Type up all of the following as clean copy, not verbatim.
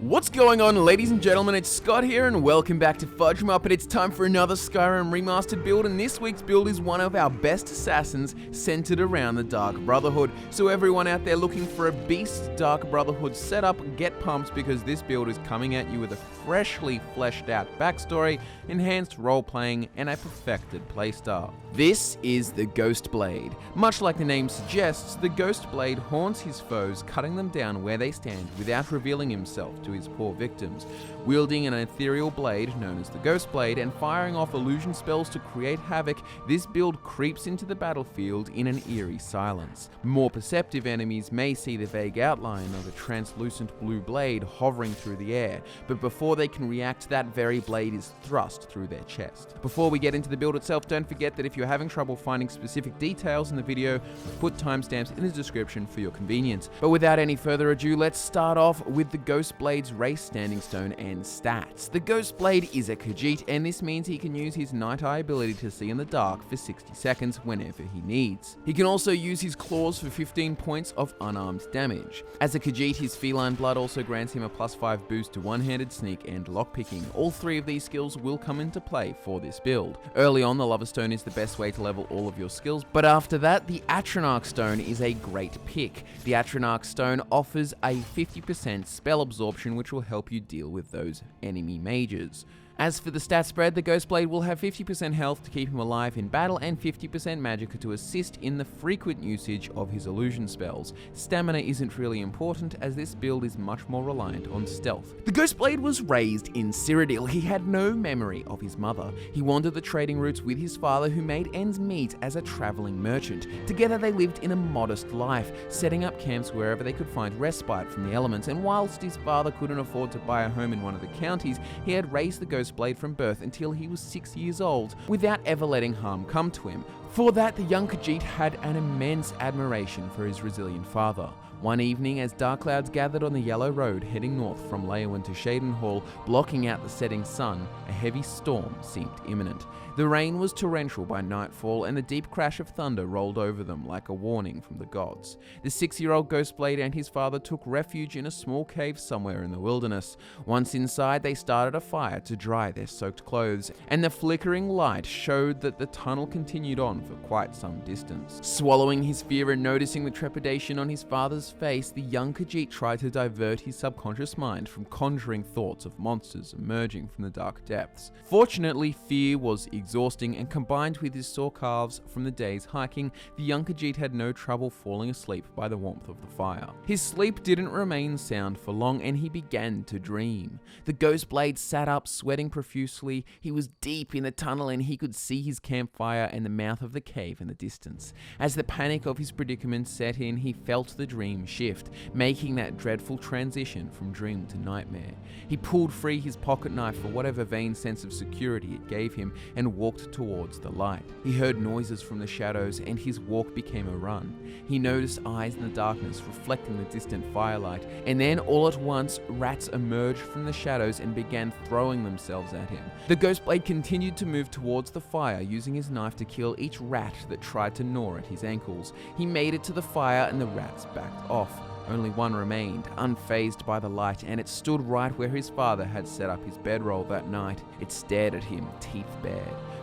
What's going on, ladies and gentlemen? It's Scott here and welcome back to FudgeMuppet. It's time for another Skyrim Remastered build, and this week's build is one of our best assassins centered around the Dark Brotherhood. So everyone out there looking for a beast Dark Brotherhood setup, get pumped because this build is coming at you with a freshly fleshed out backstory, enhanced role-playing, and a perfected playstyle. This is the Ghostblade. Much like the name suggests, the Ghostblade haunts his foes, cutting them down where they stand without revealing himself to his poor victims, wielding an ethereal blade known as the Ghostblade and firing off illusion spells to create havoc. This build creeps into the battlefield in an eerie silence. More perceptive enemies may see the vague outline of a translucent blue blade hovering through the air, but before they can react, that very blade is thrust through their chest. Before we get into the build itself, don't forget that if you're having trouble finding specific details in the video, I've put timestamps in the description for your convenience. But without any further ado, let's start off with the Ghostblade's race standing stone and stats. The Ghostblade is a Khajiit, and this means he can use his Night Eye ability to see in the dark for 60 seconds whenever he needs. He can also use his claws for 15 points of unarmed damage. As a Khajiit, his feline blood also grants him a +5 boost to one-handed sneak and lockpicking. All three of these skills will come into play for this build. Early on, the Lover Stone is the best way to level all of your skills, but after that, the Atronach Stone is a great pick. The Atronach Stone offers a 50% spell absorption, which will help you deal with those enemy mages. As for the stat spread, the Ghostblade will have 50% health to keep him alive in battle and 50% magicka to assist in the frequent usage of his illusion spells. Stamina isn't really important, as this build is much more reliant on stealth. The Ghostblade was raised in Cyrodiil. He had no memory of his mother. He wandered the trading routes with his father, who made ends meet as a traveling merchant. Together they lived in a modest life, setting up camps wherever they could find respite from the elements, and whilst his father couldn't afford to buy a home in one of the counties, he had raised the Ghostblade from birth until he was 6 years old, without ever letting harm come to him. For that, the young Khajiit had an immense admiration for his resilient father. One evening, as dark clouds gathered on the yellow road heading north from Leyawiin to Shadenhall, blocking out the setting sun, a heavy storm seemed imminent. The rain was torrential by nightfall, and the deep crash of thunder rolled over them like a warning from the gods. The 6-year-old Ghostblade and his father took refuge in a small cave somewhere in the wilderness. Once inside, they started a fire to dry their soaked clothes, and the flickering light showed that the tunnel continued on for quite some distance. Swallowing his fear and noticing the trepidation on his father's face, the young Khajiit tried to divert his subconscious mind from conjuring thoughts of monsters emerging from the dark depths. Fortunately, fear was exhausting, and combined with his sore calves from the day's hiking, the young Khajiit had no trouble falling asleep by the warmth of the fire. His sleep didn't remain sound for long, and he began to dream. The Ghostblade sat up, sweating profusely. He was deep in the tunnel, and he could see his campfire and the mouth of the cave in the distance. As the panic of his predicament set in, he felt the dream shift, making that dreadful transition from dream to nightmare. He pulled free his pocket knife for whatever vain sense of security it gave him and walked towards the light. He heard noises from the shadows, and his walk became a run. He noticed eyes in the darkness reflecting the distant firelight, and then all at once rats emerged from the shadows and began throwing themselves at him. The Ghostblade continued to move towards the fire, using his knife to kill each rat that tried to gnaw at his ankles. He made it to the fire and the rats backed off. Only one remained, unfazed by the light, and it stood right where his father had set up his bedroll that night. It stared at him, teeth bared.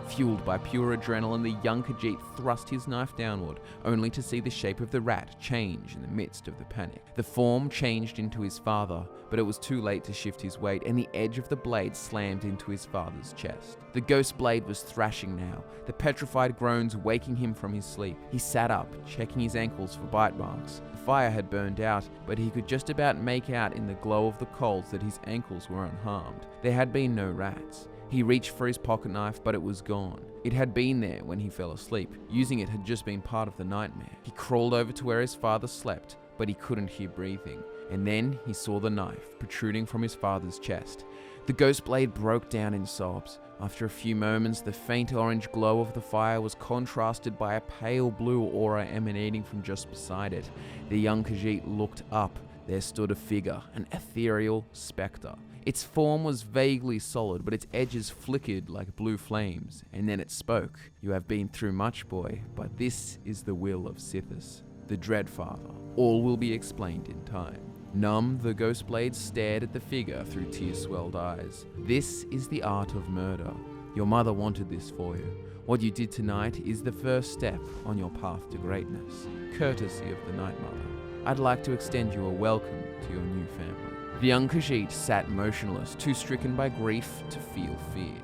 Fueled by pure adrenaline, the young Khajiit thrust his knife downward, only to see the shape of the rat change in the midst of the panic. The form changed into his father, but it was too late to shift his weight, and the edge of the blade slammed into his father's chest. The Ghostblade was thrashing now, the petrified groans waking him from his sleep. He sat up, checking his ankles for bite marks. The fire had burned out, but he could just about make out in the glow of the coals that his ankles were unharmed. There had been no rats. He reached for his pocket knife, but it was gone. It had been there when he fell asleep. Using it had just been part of the nightmare. He crawled over to where his father slept, but he couldn't hear breathing. And then he saw the knife protruding from his father's chest. The Ghostblade broke down in sobs. After a few moments, the faint orange glow of the fire was contrasted by a pale blue aura emanating from just beside it. The young Khajiit looked up. There stood a figure, an ethereal spectre. Its form was vaguely solid, but its edges flickered like blue flames, and then it spoke. "You have been through much, boy, but this is the will of Sithis, the Dreadfather. All will be explained in time." Numb, the Ghostblade stared at the figure through tear-swelled eyes. This is the art of murder. Your mother wanted this for you. What you did tonight is the first step on your path to greatness, courtesy of the Night Mother. I'd like to extend you a welcome to your new family. The young Khajiit sat motionless, too stricken by grief to feel fear.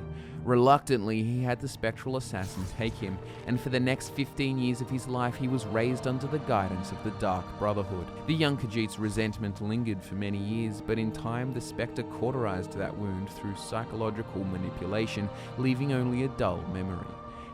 Reluctantly, he had the spectral assassin take him, and for the next 15 years of his life he was raised under the guidance of the Dark Brotherhood. The young Khajiit's resentment lingered for many years, but in time the Spectre cauterized that wound through psychological manipulation, leaving only a dull memory.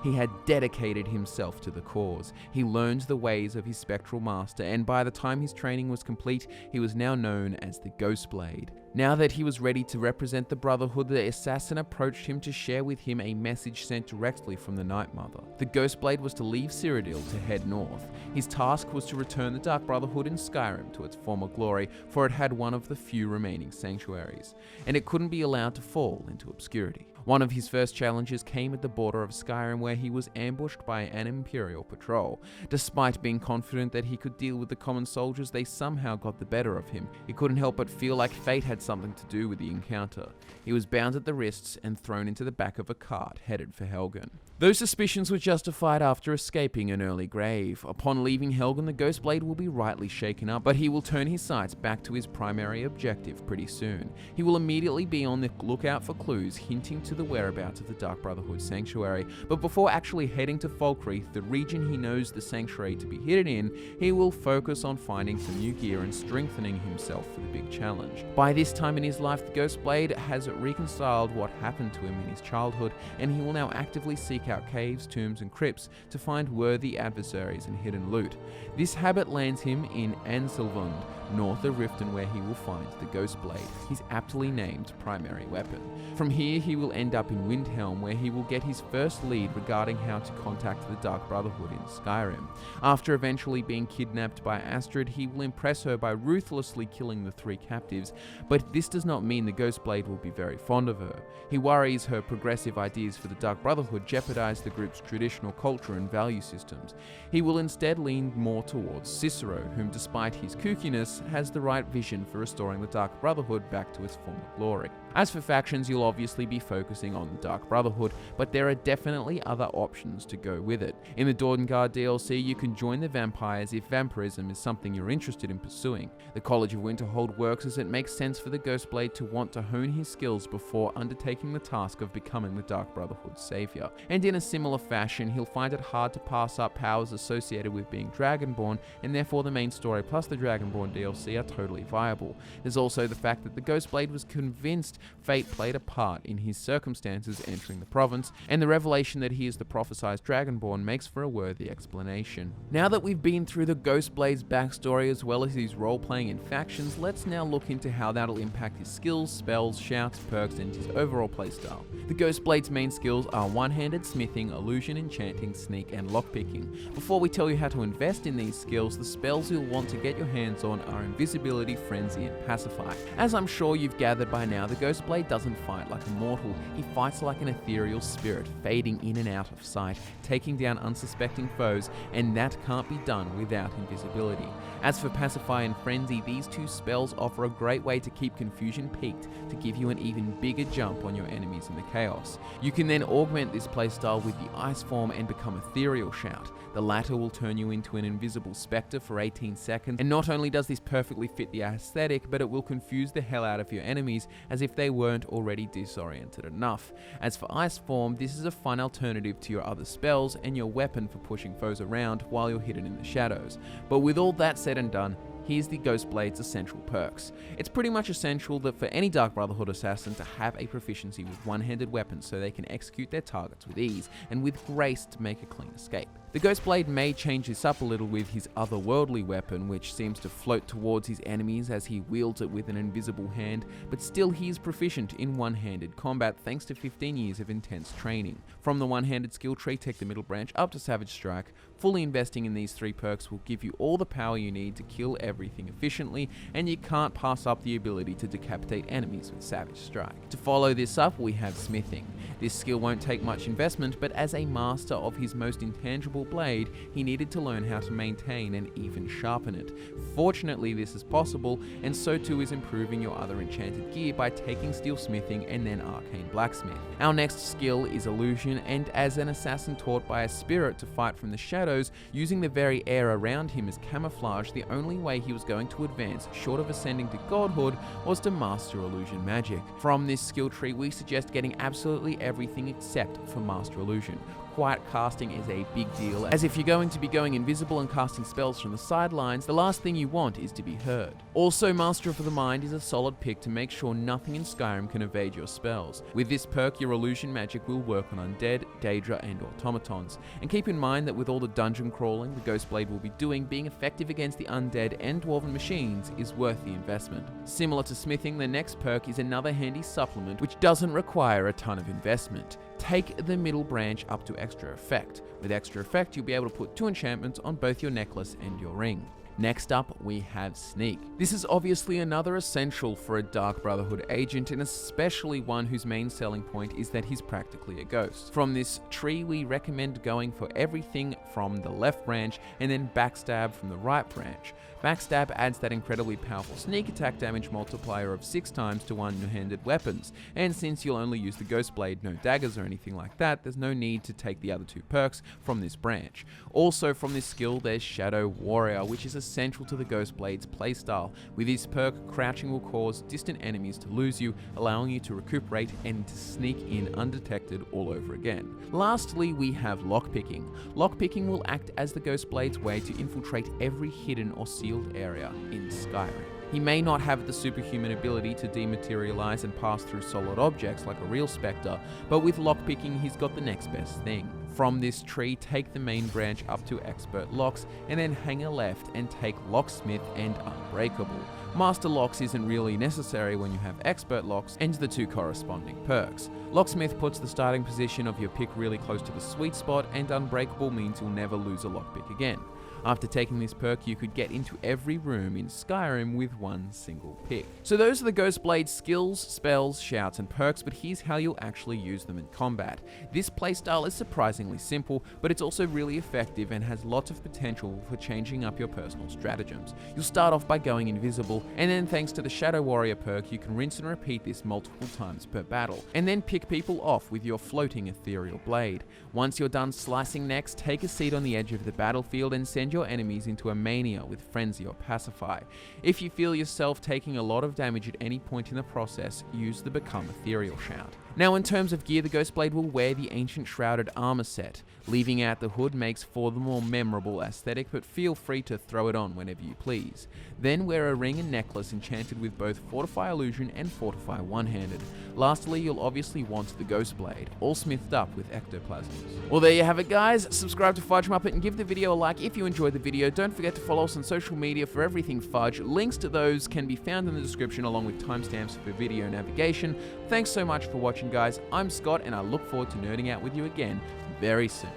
He had dedicated himself to the cause. He learned the ways of his spectral master, and by the time his training was complete, he was now known as the Ghostblade. Now that he was ready to represent the Brotherhood, the assassin approached him to share with him a message sent directly from the Night Mother. The Ghostblade was to leave Cyrodiil to head north. His task was to return the Dark Brotherhood in Skyrim to its former glory, for it had one of the few remaining sanctuaries, and it couldn't be allowed to fall into obscurity. One of his first challenges came at the border of Skyrim, where he was ambushed by an Imperial patrol. Despite being confident that he could deal with the common soldiers, they somehow got the better of him. He couldn't help but feel like fate had something to do with the encounter. He was bound at the wrists and thrown into the back of a cart headed for Helgen. Those suspicions were justified after escaping an early grave. Upon leaving Helgen, the Ghostblade will be rightly shaken up, but he will turn his sights back to his primary objective pretty soon. He will immediately be on the lookout for clues hinting to the whereabouts of the Dark Brotherhood sanctuary, but before actually heading to Falkreath, the region he knows the sanctuary to be hidden in, he will focus on finding some new gear and strengthening himself for the big challenge. By this time in his life, the Ghostblade has reconciled what happened to him in his childhood, and he will now actively seek out caves, tombs, and crypts to find worthy adversaries and hidden loot. This habit lands him in Ansilvund, north of Riften, where he will find the Ghostblade, his aptly named primary weapon. From here, he will end up in Windhelm, where he will get his first lead regarding how to contact the Dark Brotherhood in Skyrim. After eventually being kidnapped by Astrid, he will impress her by ruthlessly killing the 3 captives, but this does not mean the Ghostblade will be very fond of her. He worries her progressive ideas for the Dark Brotherhood jeopardize the group's traditional culture and value systems. He will instead lean more towards Cicero, whom despite his kookiness, has the right vision for restoring the Dark Brotherhood back to its former glory. As for factions, you'll obviously be focusing on the Dark Brotherhood, but there are definitely other options to go with it. In the Dordengard DLC, you can join the vampires if vampirism is something you're interested in pursuing. The College of Winterhold works as it makes sense for the Ghostblade to want to hone his skills before undertaking the task of becoming the Dark Brotherhood's savior. And in a similar fashion, he'll find it hard to pass up powers associated with being Dragonborn, and therefore the main story plus the Dragonborn DLC are totally viable. There's also the fact that the Ghostblade was convinced fate played a part in his circumstances entering the province, and the revelation that he is the prophesized Dragonborn makes for a worthy explanation. Now that we've been through the Ghostblade's backstory as well as his role-playing and factions, let's now look into how that'll impact his skills, spells, shouts, perks, and his overall playstyle. The Ghostblade's main skills are one-handed smithing, illusion, enchanting, sneak, and lockpicking. Before we tell you how to invest in these skills, the spells you'll want to get your hands on are Invisibility, Frenzy, and Pacify. As I'm sure you've gathered by now, the Ghostblade doesn't fight like a mortal, he fights like an ethereal spirit, fading in and out of sight, taking down unsuspecting foes, and that can't be done without invisibility. As for Pacify and Frenzy, these 2 spells offer a great way to keep confusion peaked to give you an even bigger jump on your enemies in the chaos. You can then augment this playstyle with the Ice form and become Ethereal Shout. The latter will turn you into an invisible spectre for 18 seconds, and not only does this perfectly fit the aesthetic, but it will confuse the hell out of your enemies as if they weren't already disoriented enough. As for Ice form, this is a fun alternative to your other spells and your weapon for pushing foes around while you're hidden in the shadows. But with all that said and done, here's the Ghostblade's essential perks. It's pretty much essential that for any Dark Brotherhood assassin to have a proficiency with one-handed weapons so they can execute their targets with ease, and with grace to make a clean escape. The Ghostblade may change this up a little with his otherworldly weapon, which seems to float towards his enemies as he wields it with an invisible hand, but still he is proficient in one-handed combat thanks to 15 years of intense training. From the one-handed skill tree, take the middle branch up to Savage Strike. Fully investing in these 3 perks will give you all the power you need to kill every everything efficiently, and you can't pass up the ability to decapitate enemies with Savage Strike. To follow this up, we have smithing. This skill won't take much investment, but as a master of his most intangible blade, he needed to learn how to maintain and even sharpen it. Fortunately, this is possible, and so too is improving your other enchanted gear by taking steel smithing and then arcane blacksmith. Our next skill is illusion, and as an assassin taught by a spirit to fight from the shadows, using the very air around him as camouflage, the only way he was going to advance short of ascending to godhood was to master illusion magic. From this skill tree, we suggest getting absolutely everything except for master illusion. Quiet casting is a big deal, as if you're going to be going invisible and casting spells from the sidelines, the last thing you want is to be heard. Also, Master of the Mind is a solid pick to make sure nothing in Skyrim can evade your spells. With this perk, your illusion magic will work on undead, Daedra, and automatons. And keep in mind that with all the dungeon crawling the Ghostblade will be doing, being effective against the undead and dwarven machines is worth the investment. Similar to smithing, the next perk is another handy supplement which doesn't require a ton of investment. Take the middle branch up to extra effect. With extra effect, you'll be able to put 2 enchantments on both your necklace and your ring. Next up, we have Sneak. This is obviously another essential for a Dark Brotherhood agent, and especially one whose main selling point is that he's practically a ghost. From this tree, we recommend going for everything from the left branch and then backstab from the right branch. Backstab adds that incredibly powerful sneak attack damage multiplier of 6 times to one-handed weapons, and since you'll only use the Ghostblade, no daggers or anything like that, there's no need to take the other 2 perks from this branch. Also from this skill, there's Shadow Warrior, which is essential to the Ghostblade's playstyle. With this perk, crouching will cause distant enemies to lose you, allowing you to recuperate and to sneak in undetected all over again. Lastly, we have Lockpicking. Lockpicking will act as the Ghostblade's way to infiltrate every hidden or sealed area in Skyrim. He may not have the superhuman ability to dematerialize and pass through solid objects like a real spectre, but with lockpicking he's got the next best thing. From this tree, take the main branch up to Expert Locks, and then hang a left and take Locksmith and Unbreakable. Master Locks isn't really necessary when you have Expert Locks and the 2 corresponding perks. Locksmith puts the starting position of your pick really close to the sweet spot, and Unbreakable means you'll never lose a lockpick again. After taking this perk, you could get into every room in Skyrim with one single pick. So those are the Ghostblade skills, spells, shouts, and perks, but here's how you'll actually use them in combat. This playstyle is surprisingly simple, but it's also really effective and has lots of potential for changing up your personal stratagems. You'll start off by going invisible, and then thanks to the Shadow Warrior perk, you can rinse and repeat this multiple times per battle, and then pick people off with your floating ethereal blade. Once you're done slicing necks, take a seat on the edge of the battlefield and send your enemies into a mania with Frenzy or Pacify. If you feel yourself taking a lot of damage at any point in the process, use the Become Ethereal shout. Now in terms of gear, the Ghostblade will wear the Ancient Shrouded armor set. Leaving out the hood makes for the more memorable aesthetic, but feel free to throw it on whenever you please. Then wear a ring and necklace enchanted with both Fortify Illusion and Fortify One-Handed. Lastly, you'll obviously want the Ghostblade, all smithed up with ectoplasms. Well, there you have it guys. Subscribe to FudgeMuppet and give the video a like if you enjoyed the video. Don't forget to follow us on social media for everything Fudge. Links to those can be found in the description along with timestamps for video navigation. Thanks so much for watching guys. I'm Scott and I look forward to nerding out with you again very soon.